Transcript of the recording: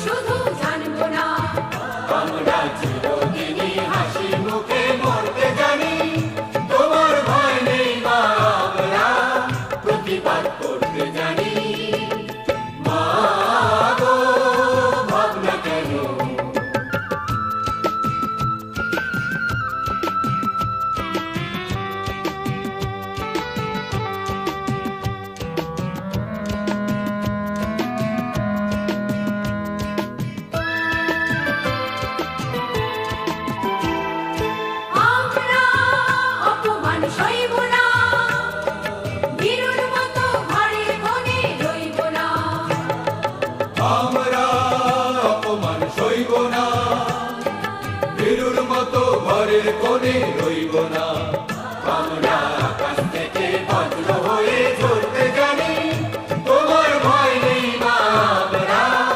শুধু জানবো না, আমরা চিরদিনই হাসি মুখে মরতে জানি। তোমার ভয় নেই মা, আমরা প্রতিবাদ করতে জানি। মা গো, ভাবনা কেন? আমরা অপমান সইব না, বীরুর মতো ঘরে কোণে রইব না, আমরা অপমান সইব না, বীরুর মতো ঘরের কোণে রইব না।